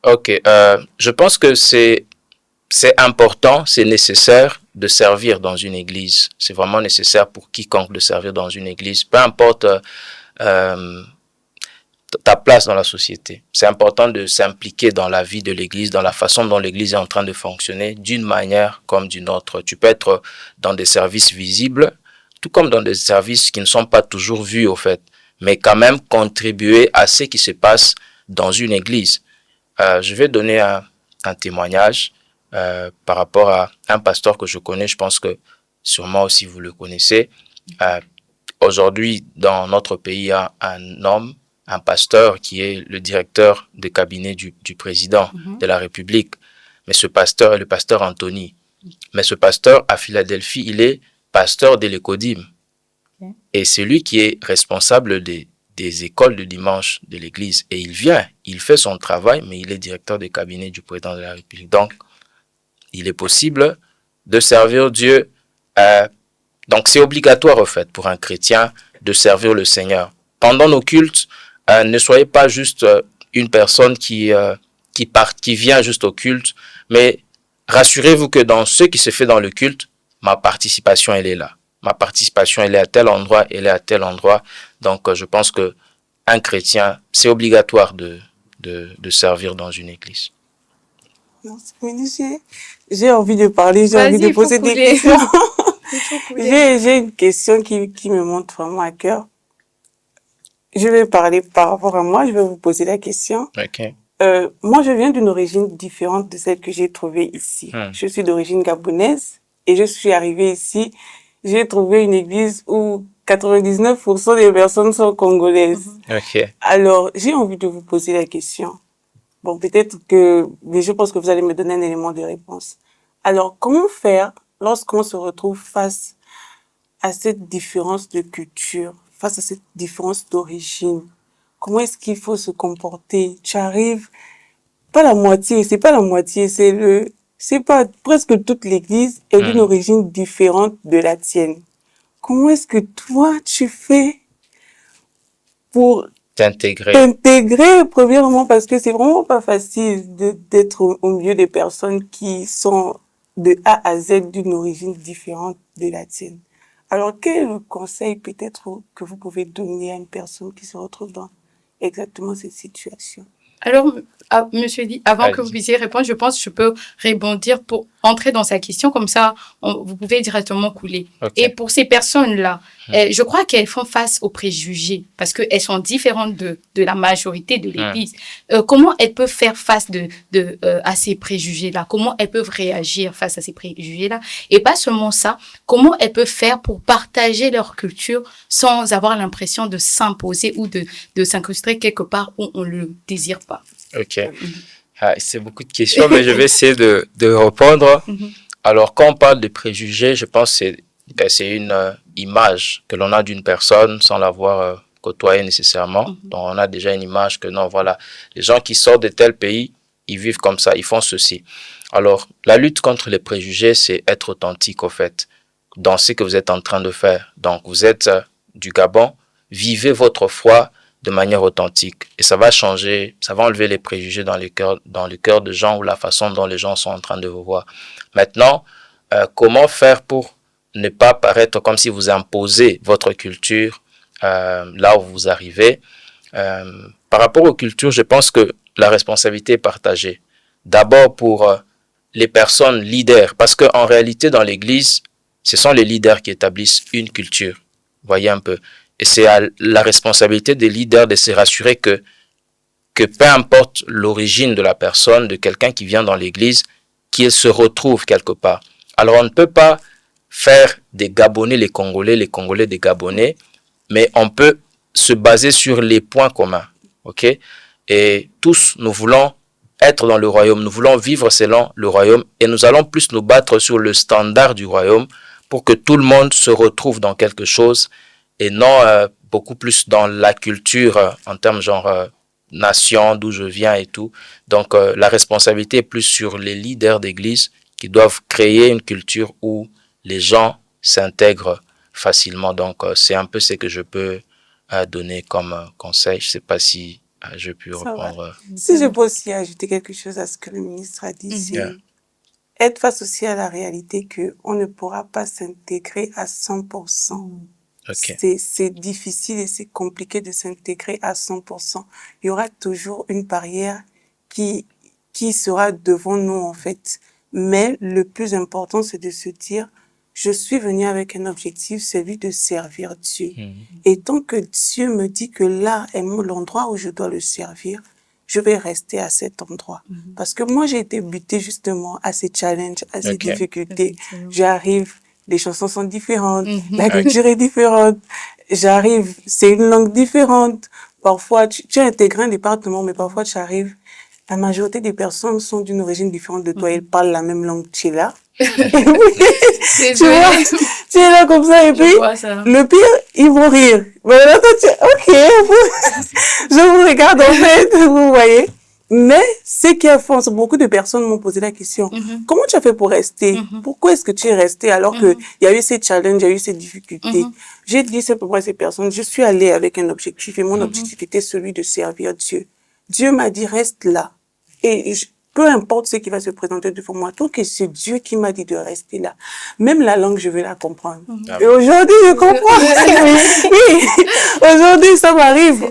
Ok, je pense que c'est important, c'est nécessaire de servir dans une église. C'est vraiment nécessaire pour quiconque de servir dans une église, peu importe ta place dans la société. C'est important de s'impliquer dans la vie de l'église, dans la façon dont l'église est en train de fonctionner, d'une manière comme d'une autre. Tu peux être dans des services visibles, tout comme dans des services qui ne sont pas toujours vus au fait, mais quand même contribuer à ce qui se passe dans une église. Je vais donner un témoignage par rapport à un pasteur que je connais, je pense que sûrement aussi vous le connaissez. Aujourd'hui, dans notre pays, il y a un homme, un pasteur qui est le directeur de cabinet du président de la République. Mais ce pasteur est le pasteur Anthony. Mais ce pasteur, à Philadelphie, il est pasteur de l'Écodim. Et c'est lui qui est responsable des écoles de dimanche de l'église. Et il vient, il fait son travail, mais il est directeur de cabinet du président de la République. Donc, il est possible de servir Dieu. Donc, c'est obligatoire, en fait, pour un chrétien de servir le Seigneur. Pendant nos cultes, ne soyez pas juste une personne qui vient juste au culte, mais rassurez-vous que dans ce qui se fait dans le culte, ma participation, elle est là. Ma participation, elle est à tel endroit, elle est à tel endroit. Donc, je pense que un chrétien, c'est obligatoire de servir dans une église. J'ai envie de parler, j'ai envie de poser des questions. J'ai une question qui me monte vraiment à cœur. Je vais parler par rapport à moi, je vais vous poser la question. Okay. Moi, je viens d'une origine différente de celle que j'ai trouvée ici. Je suis d'origine gabonaise et je suis arrivée ici. J'ai trouvé une église où 99% des personnes sont congolaises. Okay. Alors, j'ai envie de vous poser la question. Bon, peut-être mais je pense que vous allez me donner un élément de réponse. Alors, comment faire lorsqu'on se retrouve face à cette différence de culture, face à cette différence d'origine? Comment est-ce qu'il faut se comporter? Tu arrives, pas la moitié, c'est pas la moitié, c'est pas presque toute l'église est d'une origine différente de la tienne. Comment est-ce que toi, tu fais pour t'intégrer, premièrement, parce que c'est vraiment pas facile d'être au milieu des personnes qui sont de A à Z d'une origine différente de la tienne. Alors, quel est le conseil peut-être que vous pouvez donner à une personne qui se retrouve dans exactement cette situation? Alors, Monsieur Di, avant que vous puissiez répondre, je pense que je peux rebondir pour entrer dans sa question, comme ça, vous pouvez directement couler. Okay. Et pour ces personnes-là, je crois qu'elles font face aux préjugés, parce qu'elles sont différentes de la majorité de l'Église. Comment elles peuvent faire face à ces préjugés-là? Comment elles peuvent réagir face à ces préjugés-là? Et pas seulement ça, comment elles peuvent faire pour partager leur culture sans avoir l'impression de s'imposer ou de s'incruster quelque part où on le désire pas? Ok. C'est beaucoup de questions, mais je vais essayer de répondre. Alors, quand on parle de préjugés, je pense que c'est une image que l'on a d'une personne sans l'avoir côtoyée nécessairement. Donc, on a déjà une image que non, voilà, les gens qui sortent de tel pays, ils vivent comme ça, ils font ceci. Alors, la lutte contre les préjugés, c'est être authentique, au fait, dans ce que vous êtes en train de faire. Donc, vous êtes du Gabon, vivez votre foi de manière authentique. Et ça va changer, ça va enlever les préjugés dans le cœur de gens ou la façon dont les gens sont en train de vous voir. Maintenant, comment faire pour ne pas paraître comme si vous imposez votre culture là où vous arrivez? Par rapport aux cultures, je pense que la responsabilité est partagée. D'abord pour les personnes leaders, parce qu'en réalité, dans l'Église, ce sont les leaders qui établissent une culture. Vous voyez un peu. Et c'est à la responsabilité des leaders de se rassurer que peu importe l'origine de la personne, de quelqu'un qui vient dans l'Église, qu'il se retrouve quelque part. Alors, on ne peut pas faire des Gabonais les Congolais des Gabonais, mais on peut se baser sur les points communs. Ok? Et tous, nous voulons être dans le royaume, nous voulons vivre selon le royaume et nous allons plus nous battre sur le standard du royaume pour que tout le monde se retrouve dans quelque chose et non beaucoup plus dans la culture en termes genre nation, d'où je viens et tout. Donc la responsabilité est plus sur les leaders d'église qui doivent créer une culture où les gens s'intègrent facilement. Donc c'est un peu ce que je peux donner comme conseil. Je ne sais pas si je peux répondre. Si je peux aussi ajouter quelque chose à ce que le ministre a dit, c'est être face aussi à la réalité qu'on ne pourra pas s'intégrer à 100%. Okay. C'est difficile et c'est compliqué de s'intégrer à 100%. Il y aura toujours une barrière qui sera devant nous, en fait. Mais le plus important, c'est de se dire, je suis venu avec un objectif, celui de servir Dieu. Et tant que Dieu me dit que là est l'endroit où je dois le servir, je vais rester à cet endroit. Parce que moi, j'ai été butée justement à ces challenges, à ces difficultés. J'arrive, les chansons sont différentes, la culture est différente. J'arrive, c'est une langue différente. Parfois, tu as intégré un département, mais parfois tu arrives, la majorité des personnes sont d'une origine différente de toi. Elles parlent la même langue, tu es là. Tu vois, tu es là comme ça et puis le pire, ils vont rire. Mais là, toi, ok, je vous regarde en fait, vous voyez. Mais ce qui a fait, beaucoup de personnes m'ont posé la question, comment tu as fait pour rester? Pourquoi est-ce que tu es resté alors que il y a eu ces challenges, il y a eu ces difficultés? J'ai dit simplement à ces personnes, je suis allée avec un objectif et mon objectif était celui de servir Dieu. Dieu m'a dit, reste là. Et peu importe ce qui va se présenter devant moi, tant que c'est Dieu qui m'a dit de rester là. Même la langue, je vais la comprendre. Et aujourd'hui, je comprends. Oui. Aujourd'hui, ça m'arrive.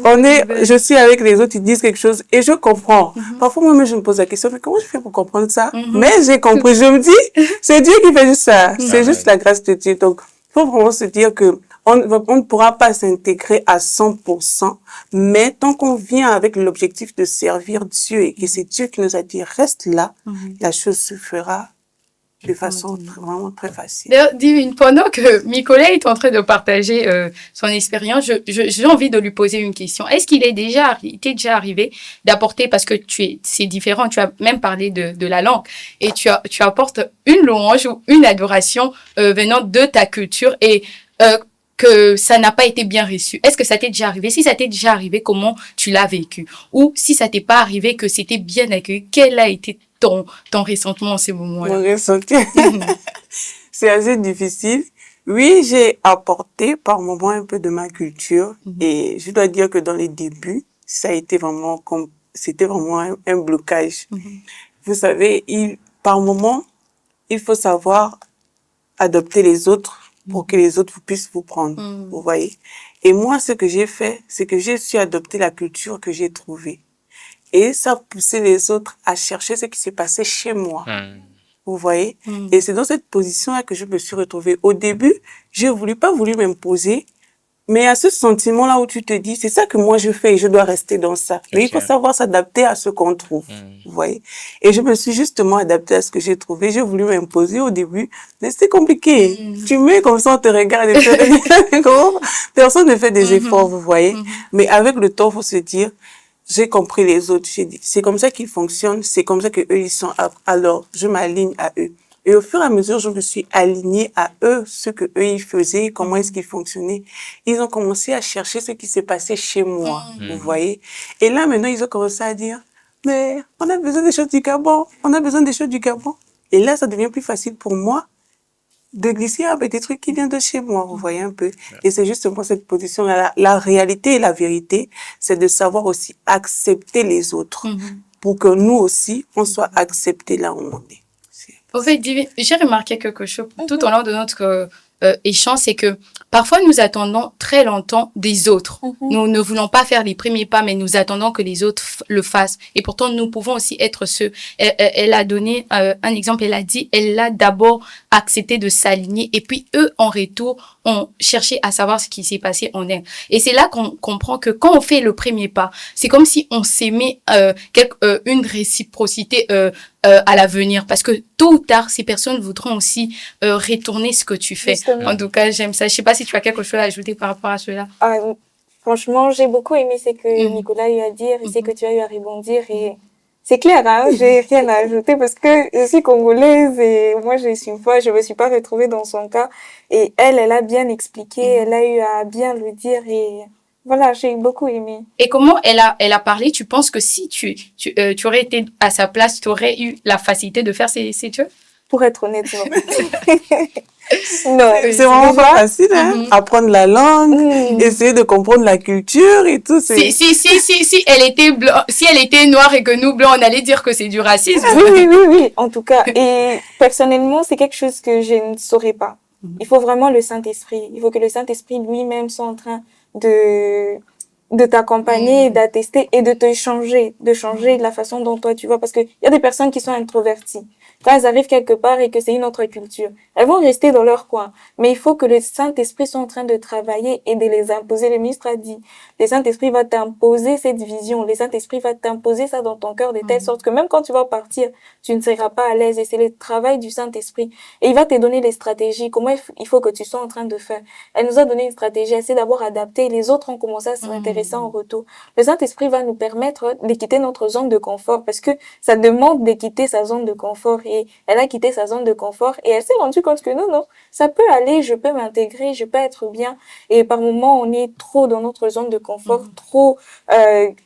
Je suis avec les autres, ils disent quelque chose et je comprends. Parfois, moi-même, je me pose la question, mais comment je fais pour comprendre ça? Mais j'ai compris. Je me dis, c'est Dieu qui fait juste ça. C'est juste la grâce de Dieu. Donc, il faut vraiment se dire que on ne pourra pas s'intégrer à 100%, mais tant qu'on vient avec l'objectif de servir Dieu et que c'est Dieu qui nous a dit reste là, la chose se fera de façon vraiment très facile. D'ailleurs, Divine, pendant que Nicolas est en train de partager son expérience, j'ai envie de lui poser une question. Est-ce qu'il t'est déjà arrivé d'apporter, parce que c'est différent, tu as même parlé de la langue, et tu apportes une louange ou une adoration venant de ta culture et que ça n'a pas été bien reçu. Est-ce que ça t'est déjà arrivé? Si ça t'est déjà arrivé, comment tu l'as vécu? Ou si ça t'est pas arrivé, que c'était bien accueilli, quel a été ton ressentiment en ces moments-là? Mon ressentiment, c'est assez difficile. Oui, j'ai apporté par moments un peu de ma culture et je dois dire que dans les débuts, ça a été vraiment c'était vraiment un blocage. Vous savez, par moments, il faut savoir adopter les autres pour que les autres puissent vous prendre, vous voyez. Et moi, ce que j'ai fait, c'est que j'ai su adopter la culture que j'ai trouvée. Et ça a poussé les autres à chercher ce qui s'est passé chez moi. Vous voyez? Et c'est dans cette position-là que je me suis retrouvée. Au début, j'ai pas voulu m'imposer, mais à ce sentiment-là où tu te dis, c'est ça que moi je fais et je dois rester dans ça. Mais il faut savoir s'adapter à ce qu'on trouve. Vous voyez? Et je me suis justement adaptée à ce que j'ai trouvé. J'ai voulu m'imposer au début, mais c'était compliqué. Tu mets comme ça, on te regarde et personne ne fait des efforts, vous voyez? Mais avec le temps, faut se dire, j'ai compris les autres. J'ai dit, c'est comme ça qu'ils fonctionnent, c'est comme ça que eux ils sont. Alors, je m'aligne à eux. Et au fur et à mesure, je me suis alignée à eux, ce que eux ils faisaient, comment est-ce qu'ils fonctionnaient. Ils ont commencé à chercher ce qui s'est passé chez moi, vous voyez. Et là, maintenant, ils ont commencé à dire, mais on a besoin des choses du Gabon, on a besoin des choses du Gabon. Et là, ça devient plus facile pour moi de glisser des trucs qui viennent de chez moi, vous voyez un peu. Et c'est justement cette position-là. La réalité et la vérité, c'est de savoir aussi accepter les autres pour que nous aussi, on soit acceptés là où on est. Au fait, j'ai remarqué quelque chose tout au long de notre échange, c'est que parfois nous attendons très longtemps des autres. Nous ne voulons pas faire les premiers pas, mais nous attendons que les autres le fassent. Et pourtant, nous pouvons aussi être ceux. Elle a donné un exemple, elle a dit, elle a d'abord accepté de s'aligner et puis eux, en retour, ont cherché à savoir ce qui s'est passé en elle. Et c'est là qu'on comprend que quand on fait le premier pas, c'est comme si on s'aimait une réciprocité à l'avenir, parce que tôt ou tard, ces personnes voudront aussi retourner ce que tu fais. Justement. En tout cas, j'aime ça. Je sais pas si tu as quelque chose à ajouter par rapport à cela. Franchement, j'ai beaucoup aimé ce que Nicolas a eu à dire et ce que tu as eu à rebondir. Et c'est clair, hein, j'ai rien à ajouter parce que je suis congolaise et moi, je me suis pas retrouvée dans son cas. Et elle a bien expliqué, elle a eu à bien le dire et voilà, j'ai beaucoup aimé. Et comment elle a parlé? Tu penses que si tu aurais été à sa place, tu aurais eu la facilité de faire ces jeux? Pour être honnête, non. Non, c'est vraiment pas facile, hein. Apprendre la langue, essayer de comprendre la culture et tout. Si elle était si elle était noire et que nous blancs, on allait dire que c'est du racisme. Oui, en tout cas. Et personnellement, c'est quelque chose que je ne saurais pas. Il faut vraiment le Saint-Esprit. Il faut que le Saint-Esprit lui-même soit en train de t'accompagner, d'attester et de te changer, de changer la façon dont toi tu vois. Parce que il y a des personnes qui sont introverties. Quand elles arrivent quelque part et que c'est une autre culture, elles vont rester dans leur coin. Mais il faut que le Saint-Esprit soit en train de travailler et de les imposer. Le ministre a dit, le Saint-Esprit va t'imposer cette vision. Le Saint-Esprit va t'imposer ça dans ton cœur de telle sorte que même quand tu vas partir, tu ne seras pas à l'aise. Et c'est le travail du Saint-Esprit. Et il va te donner les stratégies, comment il faut que tu sois en train de faire. Elle nous a donné une stratégie, elle s'est d'abord adaptée. Les autres ont commencé à s'intéresser en retour. Le Saint-Esprit va nous permettre de quitter notre zone de confort parce que ça demande de quitter sa zone de confort. Et elle a quitté sa zone de confort et elle s'est rendue compte que non, ça peut aller, je peux m'intégrer, je peux être bien. Et par moments, on est trop dans notre zone de confort, trop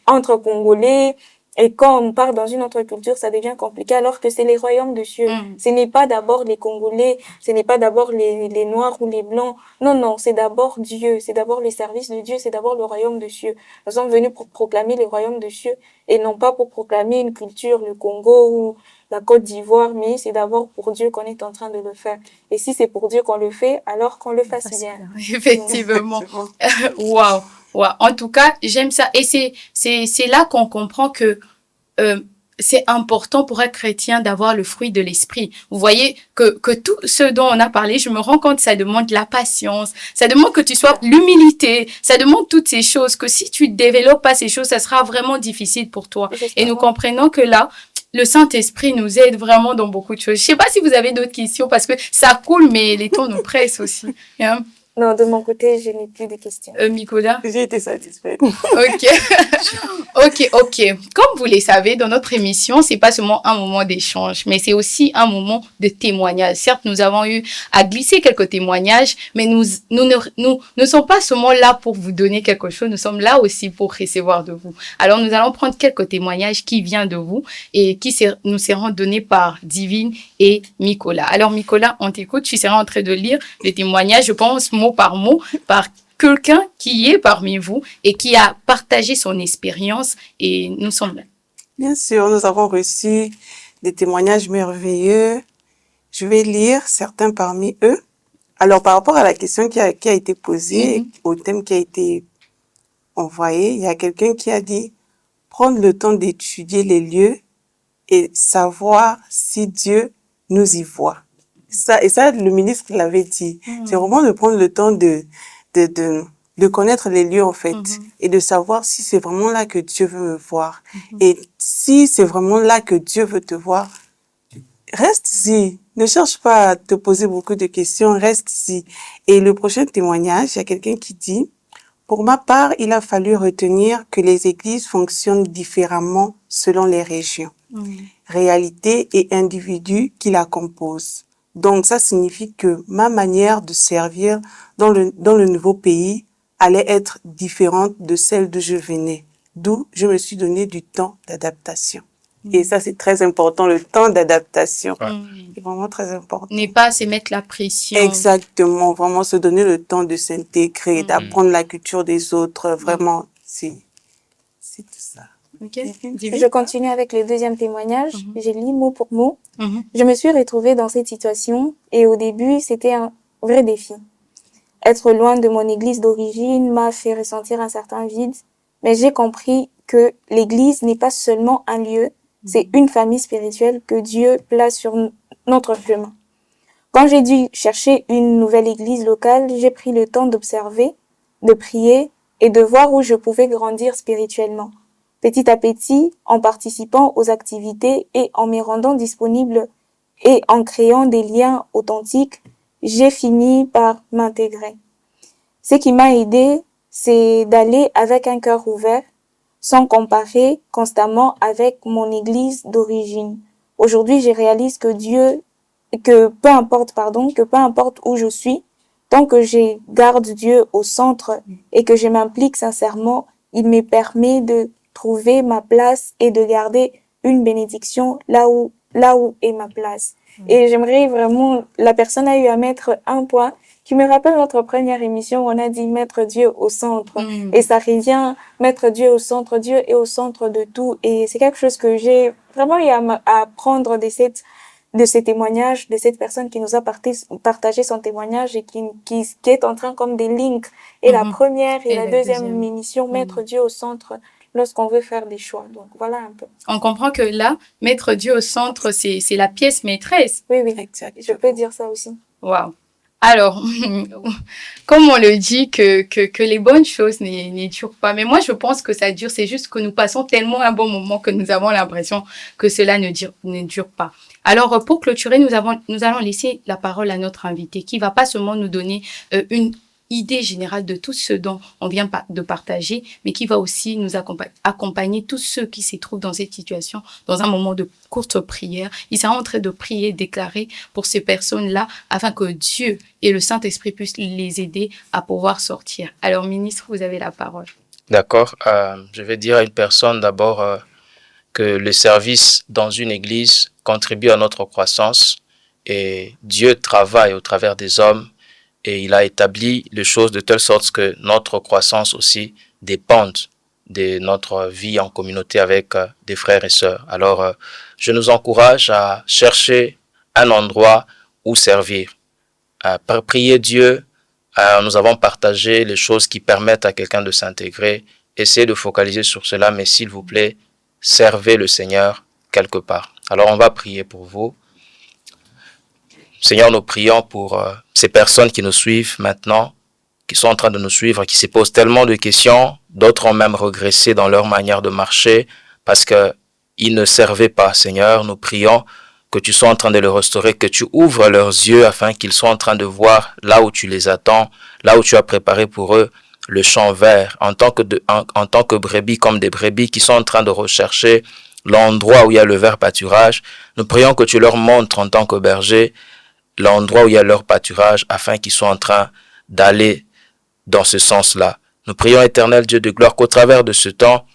entre Congolais. Et quand on part dans une autre culture, ça devient compliqué alors que c'est les royaumes de cieux. Ce n'est pas d'abord les Congolais, ce n'est pas d'abord les Noirs ou les Blancs. Non, c'est d'abord Dieu, c'est d'abord le service de Dieu, c'est d'abord le royaume de cieux. Nous sommes venus pour proclamer les royaumes de cieux et non pas pour proclamer une culture, le Congo ou la Côte d'Ivoire, mais c'est d'abord pour Dieu qu'on est en train de le faire. Et si c'est pour Dieu qu'on le fait, alors qu'on le fasse bien. Effectivement. Waouh. Ouais, en tout cas, j'aime ça. Et c'est là qu'on comprend que c'est important pour un chrétien d'avoir le fruit de l'esprit. Vous voyez que tout ce dont on a parlé, je me rends compte, ça demande la patience, ça demande que tu sois l'humilité, ça demande toutes ces choses, que si tu développes pas ces choses, ça sera vraiment difficile pour toi. Et nous comprenons que là, le Saint-Esprit nous aide vraiment dans beaucoup de choses. Je sais pas si vous avez d'autres questions parce que ça coule, mais les temps nous pressent aussi. Hein? Non, de mon côté, je n'ai plus de questions. Nicolas? J'ai été satisfaite. Ok. Comme vous le savez, dans notre émission, c'est pas seulement un moment d'échange, mais c'est aussi un moment de témoignage. Certes, nous avons eu à glisser quelques témoignages, mais nous ne sommes pas seulement là pour vous donner quelque chose, nous sommes là aussi pour recevoir de vous. Alors, nous allons prendre quelques témoignages qui viennent de vous et qui nous seront donnés par Divine et Nicolas. Alors, Nicolas, on t'écoute, tu seras en train de lire les témoignages, je pense, mot par mot, par quelqu'un qui est parmi vous et qui a partagé son expérience et nous sommes là. Bien sûr, nous avons reçu des témoignages merveilleux. Je vais lire certains parmi eux. Alors, par rapport à la question qui a été posée, au thème qui a été envoyé, il y a quelqu'un qui a dit « Prendre le temps d'étudier les lieux et savoir si Dieu nous y voit ». Ça, le ministre l'avait dit. C'est vraiment de prendre le temps de connaître les lieux, en fait, et de savoir si c'est vraiment là que Dieu veut me voir. Et si c'est vraiment là que Dieu veut te voir, reste ici. Ne cherche pas à te poser beaucoup de questions, reste ici. Et le prochain témoignage, il y a quelqu'un qui dit, pour ma part, il a fallu retenir que les églises fonctionnent différemment selon les régions, réalités et individus qui la composent. Donc, ça signifie que ma manière de servir dans le nouveau pays allait être différente de celle d'où je venais. D'où je me suis donné du temps d'adaptation. Et ça, c'est très important, le temps d'adaptation. C'est vraiment très important. N'est pas se mettre la pression. Exactement, vraiment se donner le temps de s'intégrer, d'apprendre la culture des autres, vraiment, c'est tout ça. Okay. Je continue avec le deuxième témoignage. J'ai lu mot pour mot. Je me suis retrouvée dans cette situation et au début, c'était un vrai défi. Être loin de mon église d'origine m'a fait ressentir un certain vide, mais j'ai compris que l'église n'est pas seulement un lieu, c'est une famille spirituelle que Dieu place sur notre chemin. Quand j'ai dû chercher une nouvelle église locale, j'ai pris le temps d'observer, de prier et de voir où je pouvais grandir spirituellement. Petit à petit, en participant aux activités et en me rendant disponible et en créant des liens authentiques, j'ai fini par m'intégrer. Ce qui m'a aidé, c'est d'aller avec un cœur ouvert, sans comparer constamment avec mon église d'origine. Aujourd'hui, je réalise que peu importe où je suis, tant que je garde Dieu au centre et que je m'implique sincèrement, il me permet de trouver ma place et de garder une bénédiction là où est ma place. Et j'aimerais vraiment, la personne a eu à mettre un point qui me rappelle notre première émission où on a dit mettre Dieu au centre. Et ça revient, mettre Dieu au centre. Dieu est au centre de tout. Et c'est quelque chose que j'ai vraiment eu à apprendre de ces témoignages, de cette personne qui nous a partagé son témoignage et qui est en train comme des links. Et la première et la deuxième émission, mettre Dieu au centre lorsqu'on veut faire des choix. Donc, voilà un peu. On comprend que là, mettre Dieu au centre, c'est la pièce maîtresse. Oui, exact. Je peux dire ça aussi. Waouh. Alors, comme on le dit, que les bonnes choses ne durent pas. Mais moi, je pense que ça dure. C'est juste que nous passons tellement un bon moment que nous avons l'impression que cela ne dure pas. Alors, pour clôturer, nous allons laisser la parole à notre invité qui va pas seulement nous donner une idée générale de tout ce dont on vient de partager, mais qui va aussi nous accompagner tous ceux qui se trouvent dans cette situation, dans un moment de courte prière. Il sera en train de prier, déclarer pour ces personnes-là, afin que Dieu et le Saint-Esprit puissent les aider à pouvoir sortir. Alors, ministre, vous avez la parole. D'accord. Je vais dire à une personne d'abord que le service dans une église contribue à notre croissance et Dieu travaille au travers des hommes. Et il a établi les choses de telle sorte que notre croissance aussi dépende de notre vie en communauté avec des frères et sœurs. Alors, je nous encourage à chercher un endroit où servir. Par prier Dieu, nous avons partagé les choses qui permettent à quelqu'un de s'intégrer. Essayez de focaliser sur cela, mais s'il vous plaît, servez le Seigneur quelque part. Alors, on va prier pour vous. Seigneur, nous prions pour ces personnes qui nous suivent maintenant, qui sont en train de nous suivre, qui se posent tellement de questions. D'autres ont même régressé dans leur manière de marcher parce qu'ils ne servaient pas. Seigneur, nous prions que tu sois en train de les restaurer, que tu ouvres leurs yeux afin qu'ils soient en train de voir là où tu les attends, là où tu as préparé pour eux le champ vert, en tant que brebis, comme des brebis qui sont en train de rechercher l'endroit où il y a le vert pâturage. Nous prions que tu leur montres en tant que berger l'endroit où il y a leur pâturage afin qu'ils soient en train d'aller dans ce sens-là. Nous prions, Éternel Dieu de gloire, qu'au travers de ce temps,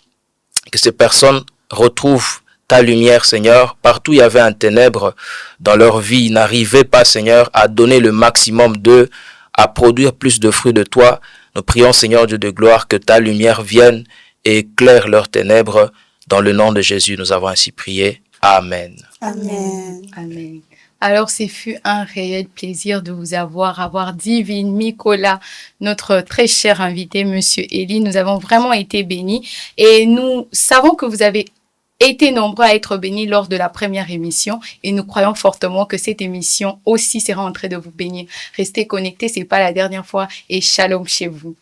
que ces personnes retrouvent ta lumière, Seigneur. Partout où il y avait un ténèbre dans leur vie, ils n'arrivaient pas, Seigneur, à donner le maximum d'eux, à produire plus de fruits de toi. Nous prions, Seigneur Dieu de gloire, que ta lumière vienne et éclaire leurs ténèbres. Dans le nom de Jésus, nous avons ainsi prié. Amen. Amen. Amen. Alors, ce fut un réel plaisir de vous avoir Divine Nicolas, notre très cher invité, Monsieur Elie. Nous avons vraiment été bénis et nous savons que vous avez été nombreux à être bénis lors de la première émission et nous croyons fortement que cette émission aussi sera en train de vous bénir. Restez connectés, c'est pas la dernière fois et shalom chez vous.